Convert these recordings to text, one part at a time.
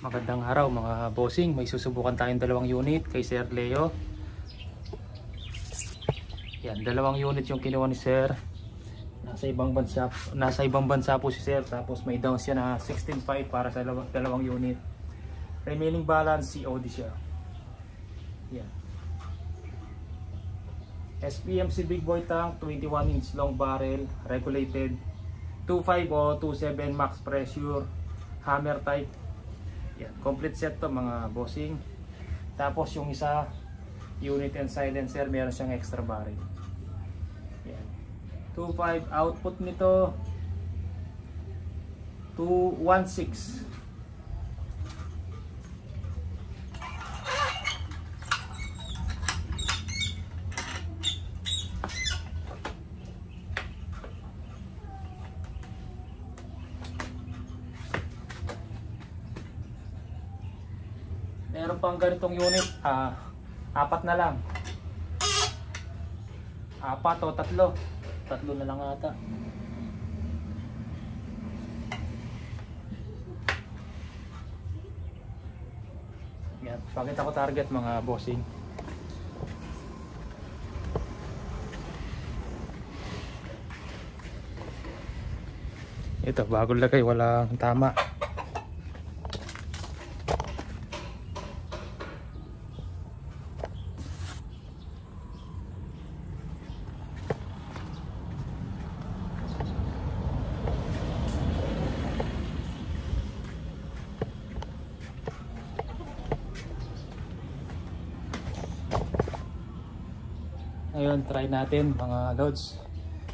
Magandang araw mga bossing, may susubukan tayong dalawang unit kay Sir Leo. Yan, dalawang unit yung kinuha ni Sir. Nasa ibang bansa po si Sir, tapos may down siya na 16.5 para sa dalawang unit. Remaining balance COD siya. Yan. SPMC Big Boy Tank, 21 inch long barrel, regulated 2.5 o 2.7 max pressure, hammer type. Yan, complete set to mga bossing. Tapos yung isa, unit and silencer, meron siyang extra barrel. Yan. 2.5 output nito 2.16. Meron pang ganitong unit, apat na lang. Apat o tatlo. Tatlo na lang ata. Yan, pakita ko target mga bossing. Ito, bago lagay, walang tama. Ngayon, try natin mga loads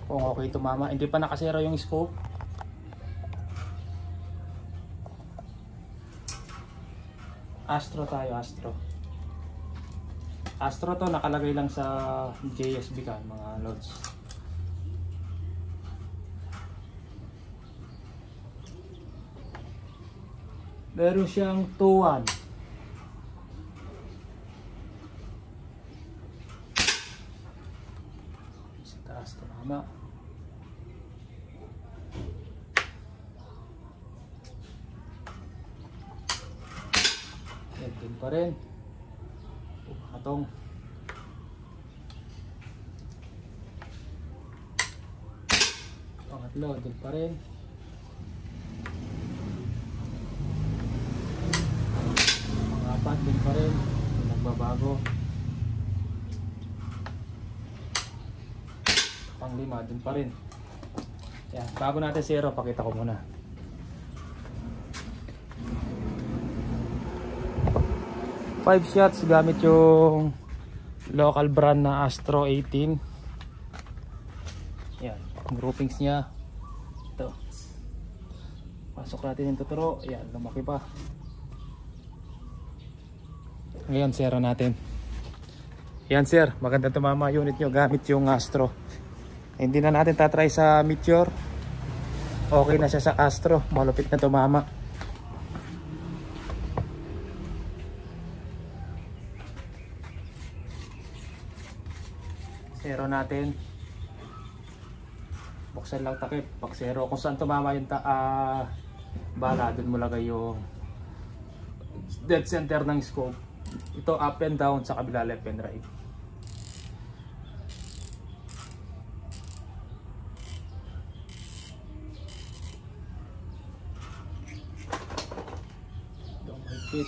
kung okay tumama. Hindi pa nakasero yung scope. Astro tayo, Astro. Astro to, nakalagay lang sa JSB kan mga loads. Meron siyang 2.1. Tama. Yan din pa rin. Atong. Pangatlo din pa rin. Pangapat din pa rin. Nagbabago. Pang-5 din pa rin. Yan, bago natin zero, pakita ko muna. Five shots gamit yung local brand na Astro 18. Yan, groupings niya. Ito. Pasok natin yung tuturo. Yan, lumaki pa. Ngayon, zero natin. Yan sir, maganda tumama unit nyo gamit yung Astro. Hindi na natin tatry sa Meteor. Okay na siya sa Astro. Malupit na tumama. Zero natin. Buksan lang takip. Pag zero, kung saan tumama yung bala, dun mo lagay yung dead center ng scope. Ito up and down, sa kabila left and right. Fit.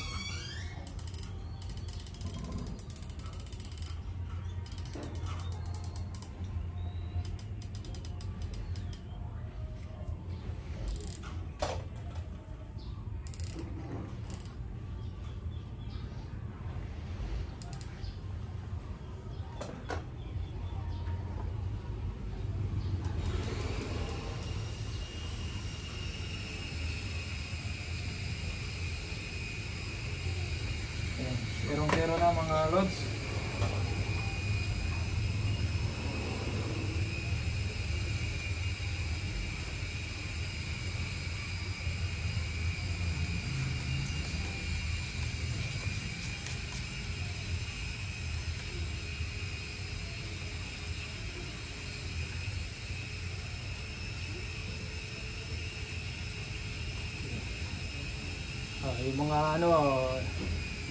Zero na mga loads. Yung mga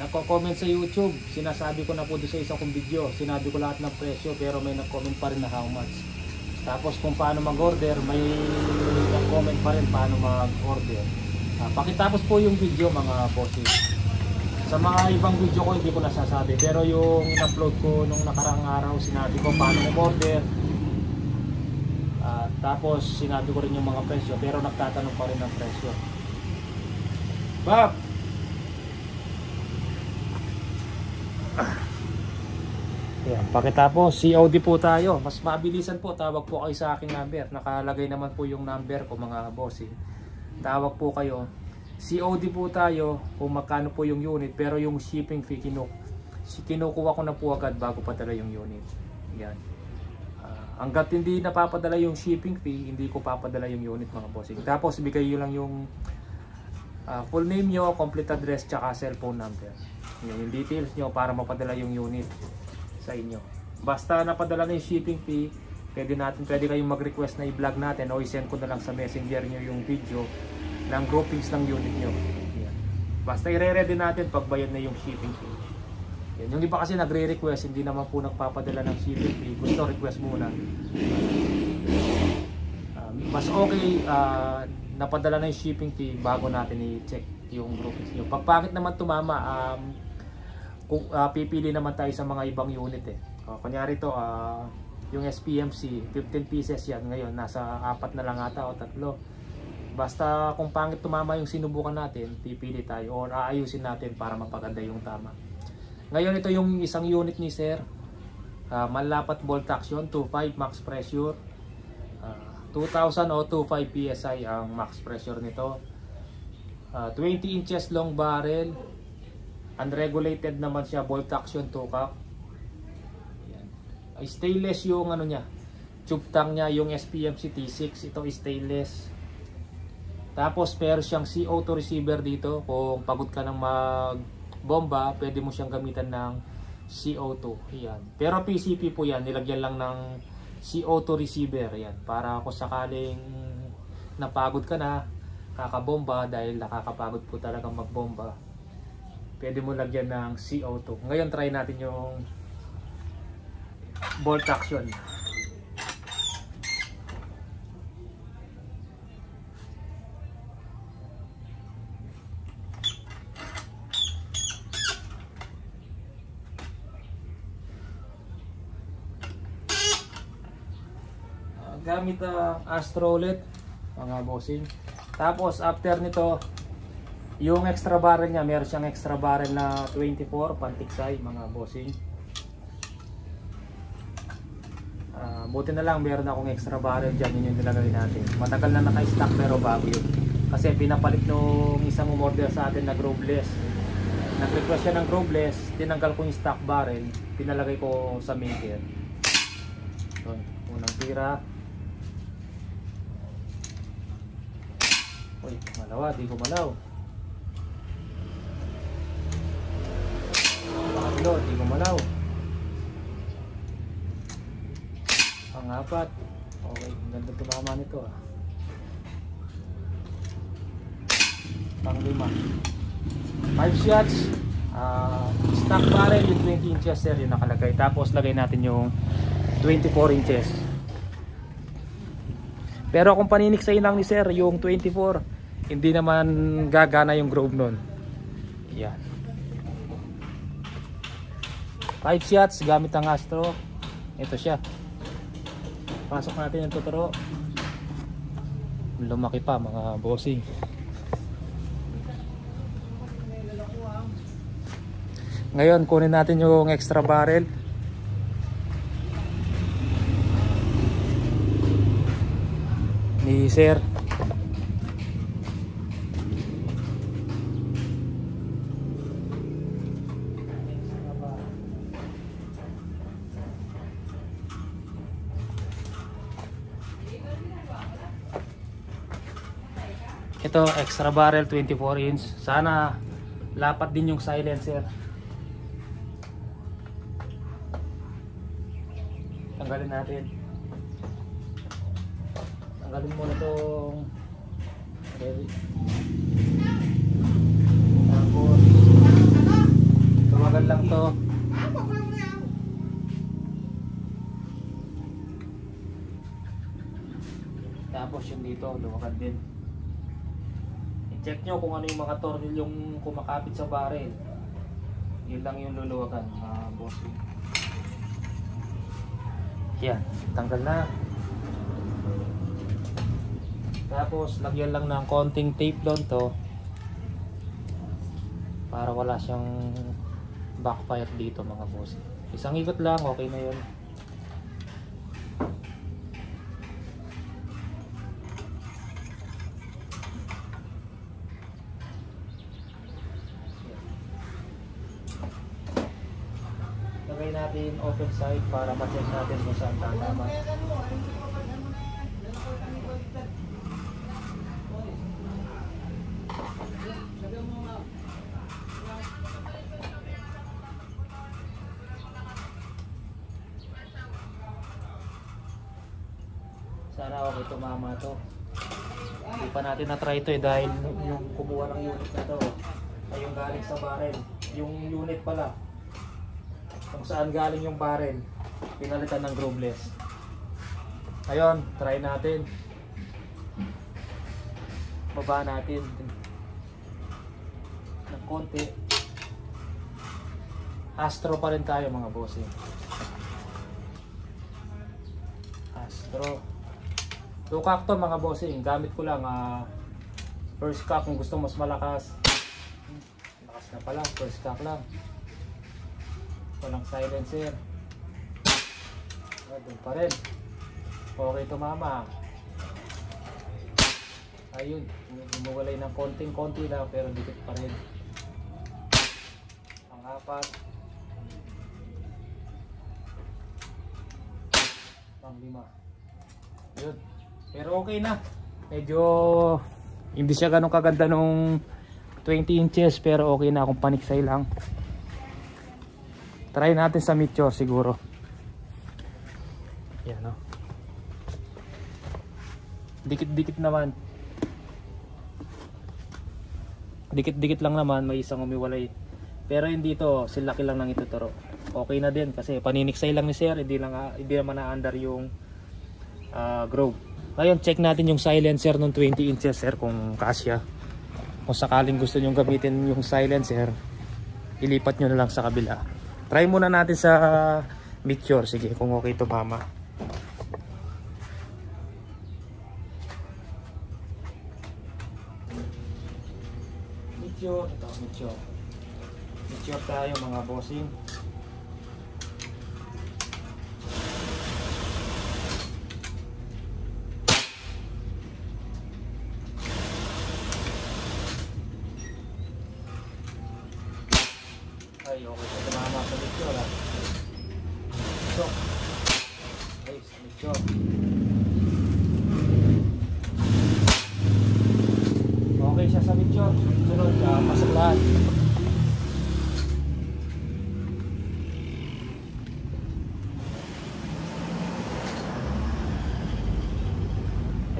nagko-comment sa YouTube, sinasabi ko na po doon sa isang kong video, sinabi ko lahat ng presyo pero may nag-comment pa rin na how much. Tapos kung paano mag-order, may nag-comment pa rin paano mag-order. Pakitapos po yung video mga bossing. Sa mga ibang video ko hindi ko nasasabi, pero yung in-upload ko nung nakarang araw, sinabi ko paano mag-order. Tapos sinabi ko rin yung mga presyo, pero nagtatanong pa rin ng presyo. Bob! Ayan, pakitapos COD po tayo. Mas mabilisan po, tawag po kayo sa aking number. Nakalagay naman po yung number ko mga bossing. Tawag po kayo. COD po tayo kung magkano po yung unit, pero yung shipping fee kinukuha ko na po agad bago padala yung unit. Yan. Hanggat hindi napapadala yung shipping fee, hindi ko papadala yung unit mga bossing. Tapos bigay nyo lang yung full name nyo, complete address, tsaka cellphone number. Yung details nyo para mapadala yung unit sa inyo. Basta napadala na yung shipping fee, pwede kayong mag-request na i-vlog natin o i-send ko na lang sa messenger nyo yung video ng groupings ng unit nyo. Yan. Basta i-re-ready natin pagbayad na yung shipping fee. Yan. Yung iba kasi nagre-request, hindi naman po nagpapadala ng shipping fee. Gusto request muna. Mas okay napadala na yung shipping fee bago natin i-check yung groupings nyo. Pagpangit naman tumama, pipili naman tayo sa mga ibang unit eh. Kunyari to, yung SPMC, 15 pieces yan. Ngayon, nasa 4 na lang ata o 3. Basta kung pangit tumama yung sinubukan natin, pipili tayo or aayusin natin para mapaganda yung tama. Ngayon, ito yung isang unit ni Sir. Manlapat bolt action, 2.5 max pressure. 2,000 o 2.5 PSI ang max pressure nito. 20 inches long barrel. Unregulated naman siya, bolt action 2 cap. Stainless yung niya, tube tank niya, yung SPMC T6, ito stainless. Tapos meron siyang CO2 receiver dito. Kung pagod ka ng magbomba, pwede mo siyang gamitan ng CO2. Yan. Pero PCP po yan, nilagyan lang ng CO2 receiver. Yan. Para kung sakaling napagod ka na, kakabomba, dahil nakakapagod po talagang magbomba, pwede mo lagyan ng CO2. Ngayon try natin yung bolt action. Gamit ang Astrolet mga bossing. Tapos after nito, yung extra barrel niya, meron siyang extra barrel na 24 pantiksay mga bossing. Buti na lang meron akong extra barrel dyan, yun yung nilagay natin. Matagal na naka-stock pero bago yun. Kasi pinapalit nung isang umorder sa atin na groveless. Nag-request siya ng groveless, tinanggal ko yung stock barrel, pinalagay ko sa maker. So, unang tira. Uy, malawa, di gumalaw. Pangatlo, di gumalaw. Pang-apat. Okay, ganda tumama nito ah. Pang-5. 5 shots. Stock barrel yung 20 inches sir yung nakalagay. Tapos lagay natin yung 24 inches. Pero kung paniniksayin lang ni sir yung 24, hindi naman gagana yung Grove nun. Yan. 5 shots gamit ang Astro. Ito siya. Pasok natin yung tuturo. Lumaki pa mga bossing. Ngayon kunin natin yung extra barrel. Ni sir. Ito extra barrel 24 inch. Sana lapat din yung silencer. Tanggalin natin. Tanggalin muna itong dito. Tapos yung dito, luwakan din. I-check nyo kung ano yung mga tornilyong kumakapit sa barrel. Yun lang yung luluwakan, bossing. Yan, tanggal na. Tapos lagyan lang ng konting tape doon to para wala siyang backfire dito mga bossing. Isang ikot lang, okay na yun. Lagay natin open side para ma-check natin kung saan tama. Sana okay tumama to. Hindi pa natin na-try to dahil yung kumuha ng unit na to ay yung galing sa barrel. Yung unit pala kung saan galing yung barrel pinalitan ng grooveless. Ayun, try natin. Baba natin ng konti. Astro pa rin tayo mga bossing. Astro. Two-cock to mga bossing. Gamit ko lang first cock kung gusto mas malakas. Lakas na pala, first cock lang. Walang silencer. Doon pa rin. Okay tumama. Ayun, umuwalay ng konting-konti lang pero dikit pa rin. Pang-apat. Pang-lima. Yun. Pero okay na. Medyo hindi siya ganun kaganda nung 20 inches pero okay na kung paniksay lang. Try natin sa Meteor siguro. Yan o. Dikit-dikit naman. Dikit-dikit lang naman, may isang umiwalay. Pero hindi to, silaki lang ng ituturo. Okay na din kasi paniniksay lang ni sir, hindi naman na-under yung groove. Ngayon, check natin yung silencer ng 20 inches sir kung kasya. Kung sakaling gusto nyo gamitin yung silencer, ilipat nyo na lang sa kabila. Try muna natin sa Meteor, sige kung okay to mama. Meteor, ito Meteor. Meteor tayo mga bossing. Ay, okay sa tumama sa Meteor Ito. Ay, sa Meteor. Okay siya sa Meteor. Sunod, pasok lahat.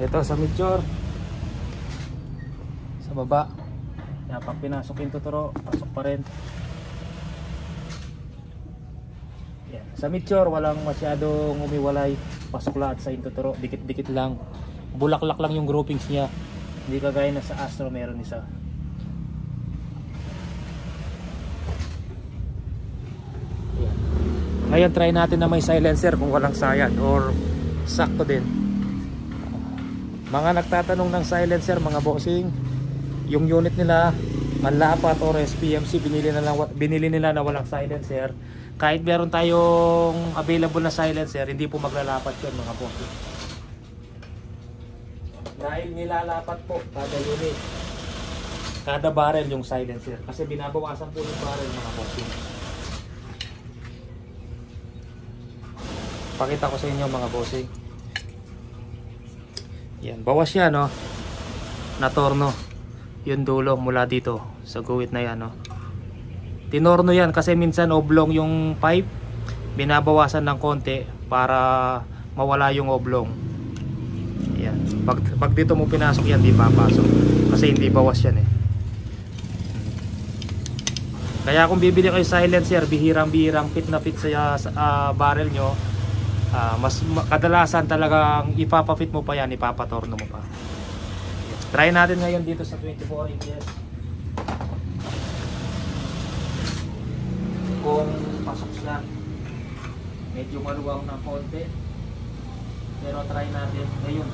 Ito sa Meteor. Sa baba. Kaya pag pinasok yung tuturo, pasok pa rin. Yan. Sa Meteor, walang masyadong umiwalay. Pasok lahat sa intuturo. Dikit-dikit lang. Bulaklak lang yung groupings niya. Hindi kagaya na sa Astro, meron isa. Yan. Ngayon, try natin na may silencer kung walang sayad or sakto din. Mga nagtatanong ng silencer, mga bossing, yung unit nila, manlapat or SPMC, binili nila na walang silencer. Kahit meron tayong available na silencer, hindi po maglalapat yun mga bossing. Dahil nilalapat po kada unit, kada barrel yung silencer. Kasi binabawasan po yung barrel mga bossing. Pakita ko sa inyo mga bossing. Yan, bawas yan no. Natorno yung dulo mula dito sa guhit na yan no. Tinorno yan kasi minsan oblong yung pipe, binabawasan ng konti para mawala yung oblong. Yan. Pag dito mo pinasok yan, di papasok kasi hindi bawas yan eh. Kaya kung bibili kayo silencer, bihirang-bihirang fit na fit sa barrel nyo, kadalasan talagang ipapafit mo pa yan, ipapatorno mo pa. Try natin ngayon dito sa 24 inches kung pasok siya. Medyo maluwang na konti, pero try natin ngayon.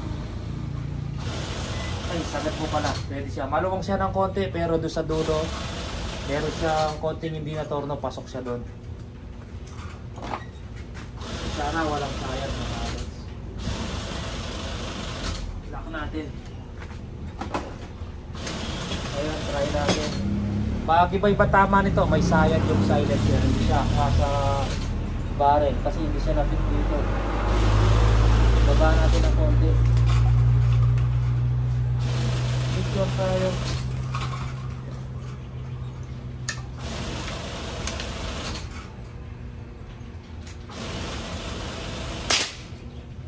Ay, sagat mo pala, pwede siya. Maluwang siya ng konti, pero doon sa dulo meron siyang konting hindi na torno, pasok siya doon. Sana walang sayad na kalas. Lock natin. Ayan, try natin. Pag iba-iba tama nito, may sayad yung silencer. Hindi siya sa barrel kasi hindi siya na-fit dito. Baba natin ng konti. Picture tayo.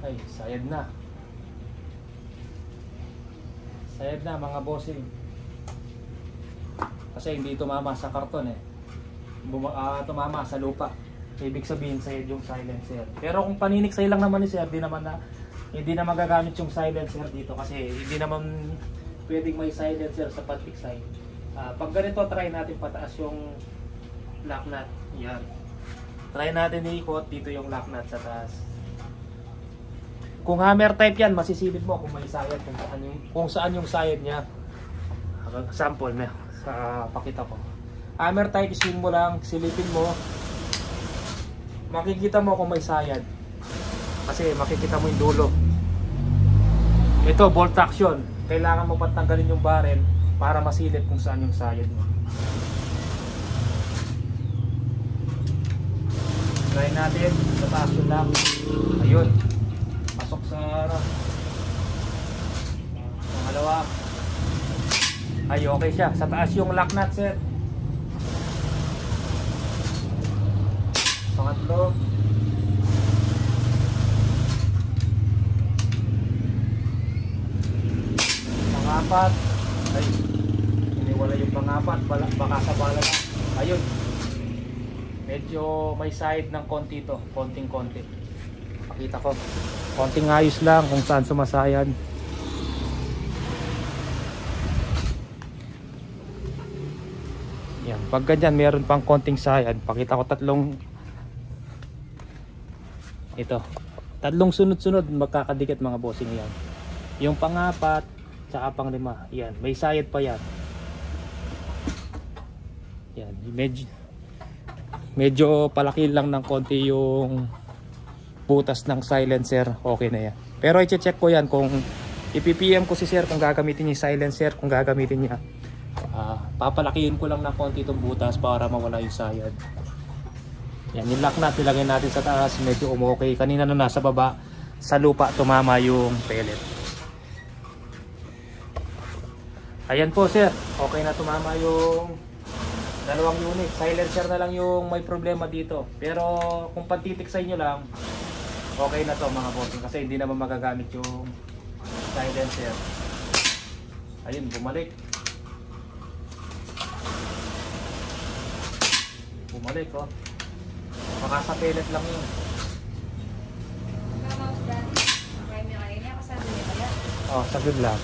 Ay, sayad na. Sayad na mga bossing. Kasi hindi tumama sa karton eh. Tumama sa lupa. Ibig sabihin sayad yung silencer. Pero kung paniniksay lang naman ni sir, hindi na magagamit yung silencer dito kasi hindi naman pwedeng may silencer sa pantiksay. Pag ganito, try natin pataas yung lock nut. Yan. Try natin iikot dito yung lock nut sa taas. Kung hammer type yan, masisilip mo kung may sayad, kung saan yung sayad niya. Sample na sa pakita ko. Hammer type, swing mo lang, silipin mo. Makikita mo kung may sayad. Kasi makikita mo yung dulo. Ito, bolt action. Kailangan mo patanggalin yung barrel para masilip kung saan yung sayad mo. Try natin sa taas yung lock. Ayun. Pasok sa harap. Pangalawa. Ay, okay siya. Sa taas yung lock nut, sir. Pangatlo. Pangapat. Ay, iniwala yung pangapat. Baka sa bala na. Ayun. Medyo may side ng konti to. Konting-konti. Pakita ko. Konting ayos lang kung saan sumasayad. Yan. Pag ganyan, meron pang konting sayad. Pakita ko tatlong sunod-sunod magkakadikit mga bossing yan. Yung pangapat tsaka panglima, yan, may sayad pa yan. Yan, medyo palaki lang ng konti yung butas ng silencer, okay na yan. Pero i-check ko yan kung ipipm ko si sir kung gagamitin niya yung silencer, kung gagamitin niya. Papalakihin ko lang ng konti itong butas para mawala yung sayad. Yan, yung lock nut nilagay natin sa taas, medyo umokay. Kanina na nasa baba sa lupa tumama yung pellet. Ayan po sir, okay na tumama yung dalawang unit. Silencer na lang yung may problema dito. Pero kung pantitiksay nyo lang, okay na to mga bossing kasi hindi naman magagamit yung silencer. Ayun, bumalik. Bumalik oh. Baka sa pellet lang yun. Oh, saglit lang.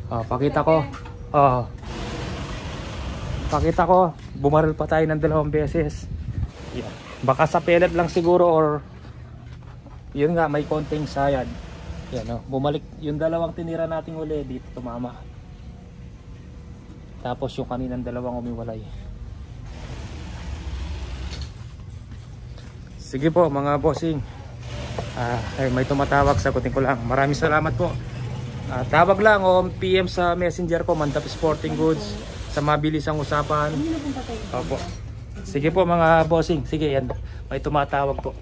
Oh, pakita ko. Oh. Pakita ko, bumaril pa tayo ng 2 beses. Yeah. Baka sa pellet lang siguro or yun nga, may konting sayad. Yan oh, bumalik yung dalawang tinira nating uli dito tumama. Tapos yung kaninang dalawang umiwalay. Sige po mga bossing. May tumatawag, sagutin ko lang. Maraming salamat po. Tawag lang o PM sa messenger ko, Mandap Sporting Goods, sa mabilis ang usapan. Opo. Sige po mga bossing. Sige yan. May tumatawag po.